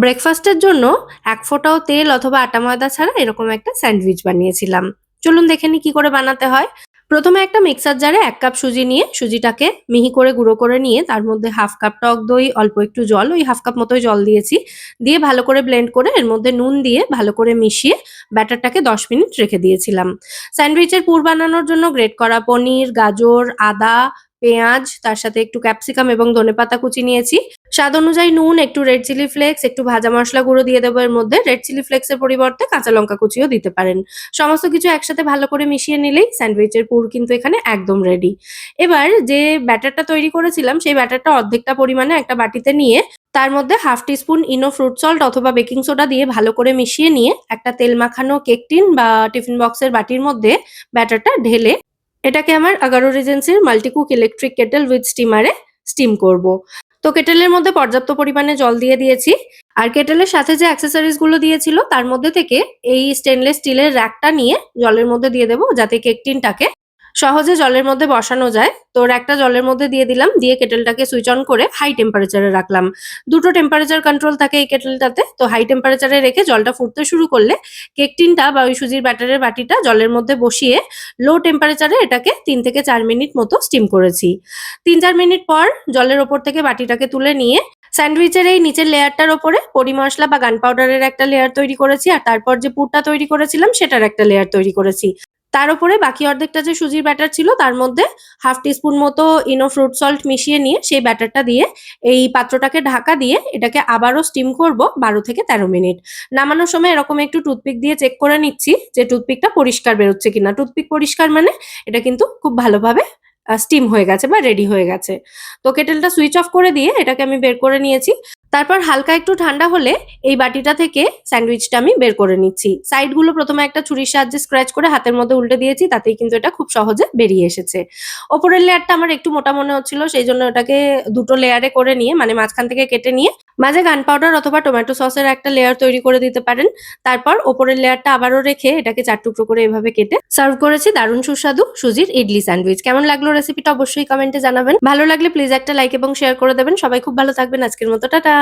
ব্রেকফাস্টের জন্য এক ফোঁটাও তেল অথবা আটা ময়দা ছাড়া এরকম একটা স্যান্ডউইচ বানিয়েছিলাম। চলুন দেখে নিই কি করে বানাতে হয়। প্রথমে একটা মিক্সার জারে ১ কাপ সুজি নিয়ে সুজিটাকে মিহি করে গুঁড়ো করে নিয়ে তার মধ্যে ১/২ কাপ টক দই, অল্প একটু জল, ওই ১/২ কাপ মতোই জল দিয়েছি। দিয়ে ভালো করে ব্লেন্ড করে এর মধ্যে নুন দিয়ে ভালো করে মিশিয়ে ব্যাটারটাকে ১০ মিনিট রেখে দিয়েছিলাম। স্যান্ডউইচের পুর বানানোর জন্য গ্রেট করা পনির, গাজর, আদা, পেঁয়াজ, তার সাথে একটু ক্যাপসিকাম এবং ধনেপাতা কুচি নিয়েছি। স্বাদ অনুযায়ী নুন, একটু রেড চিলি ফ্লেক্স, একটু ভাজা মসলা গুঁড়ো দিয়ে দেবো এর মধ্যে। রেড চিলি ফ্লেক্স এর পরিবর্তে কাঁচা লঙ্কা কুচিও দিতে পারেন। সমস্ত কিছু একসাথে ভালো করে মিশিয়ে নিলেই স্যান্ডউইচের পুর কিন্তু এখানে একদম রেডি। এবার যে ব্যাটারটা তৈরি করেছিলাম সেই ব্যাটারটা অর্ধেকটা পরিমাণে একটা বাটিতে নিয়ে তার মধ্যে 1/2 টিস্পুন ইনো ফ্রুট সল্ট অথবা বেকিং সোডা দিয়ে ভালো করে মিশিয়ে নিয়ে একটা তেল মাখানো কেক টিন বা টিফিন বক্সের বাটির মধ্যে ব্যাটারটা ঢেলে এটাকে আমার Agaro রিজেন্সির মাল্টিকুক electric kettle with স্টিমারে steam করব। তো কেটেলের মধ্যে পর্যাপ্ত পরিমাণে জল দিয়ে দিয়েছি। আর কেটেলের সাথে যে অ্যাক্সেসরিজ গুলো দিয়েছিল তার মধ্যে থেকে এই স্টেনলেস স্টিলের র‍্যাকটা নিয়ে জলের মধ্যে দিয়ে দেবো যাতে কেক টিনটাকে সহজে জলের মধ্যে বসানো যায়। তো র‍্যাকটা জলের মধ্যে দিয়ে দিলাম। দিয়ে কেটেলটাকে সুইচ অন করে হাই টেম্পারেচারে রাখলাম। দুটো টেম্পারেচার কন্ট্রোল থাকে এই কেটেলটাতে। তো হাই টেম্পারেচারে রেখে জলটা ফুটতে শুরু করলে কেক টিনটা বা ওই সুজির ব্যাটারের বাটিটা জলের মধ্যে বসিয়ে লো টেম্পারেচারে এটাকে ৩ থেকে ৪ মিনিট মতো স্টিম করেছি। ৩-৪ মিনিট পর জলের ওপর থেকে বাটিটাকে তুলে নিয়ে স্যান্ডউইচের এই নিচের লেয়ারটার ওপরে পরি মসলা বা গান পাউডারের একটা লেয়ার তৈরি করেছি। আর তারপর যে পুরটা তৈরি করেছিলাম সেটার একটা লেয়ার তৈরি করেছি। তার উপরে বাকি অর্ধেকটা যে সুজির ব্যাটার ছিল তার মধ্যে 1/2 টিস্পুন মতো ইনো ফ্রুট সল্ট মিশিয়ে নিয়ে সেই ব্যাটারটা দিয়ে এই পাত্রটাকে ঢাকা দিয়ে এটাকে আবারও স্টিম করব ১২ থেকে ১৩ মিনিট। নামানোর সময় এরকম একটু টুথপিক দিয়ে চেক করে নিচ্ছি যে টুথপিকটা পরিষ্কার বেরোচ্ছে কিনা। টুথপিক পরিষ্কার মানে এটা কিন্তু খুব ভালোভাবে স্টিম হয়ে গেছে বা রেডি হয়ে গেছে। তো কেটেলটা সুইচ অফ করে দিয়ে এটাকে আমি বের করে নিয়েছি। তারপর হালকা একটু ঠান্ডা হলে এই বাটিটা থেকে স্যান্ডউইচটা আমি বের করে নিচ্ছি। সাইডগুলো প্রথমে একটা ছুরির সাহায্যে স্ক্র্যাচ করে হাতের মধ্যে উল্টে দিয়েছি, তাতেই কিন্তু এটা খুব সহজে বেরিয়ে এসেছে। ওপরের লেয়ারটা আমার একটু মোটা মনে হচ্ছিল, সেইজন্য ওটাকে ২ টো লেয়ারে করে নিয়ে মানে মাঝখান থেকে কেটে নিয়ে মাঝে গান পাউডার অথবা টমেটো সসের একটা লেয়ার তৈরি করে দিতে পারেন। তারপর ওপরের লেয়ারটা আবারও রেখে এটাকে ৪ টুকরো করে এভাবে কেটে সার্ভ করেছি দারুণ সুস্বাদু সুজির ইডলি স্যান্ডউইচ। কেমন লাগলো রেসিপিটা অবশ্যই কমেন্টে জানাবেন। ভালো লাগলে প্লিজ একটা লাইক এবং শেয়ার করে দেবেন। সবাই খুব ভালো থাকবেন। আজকের মতো টাটা।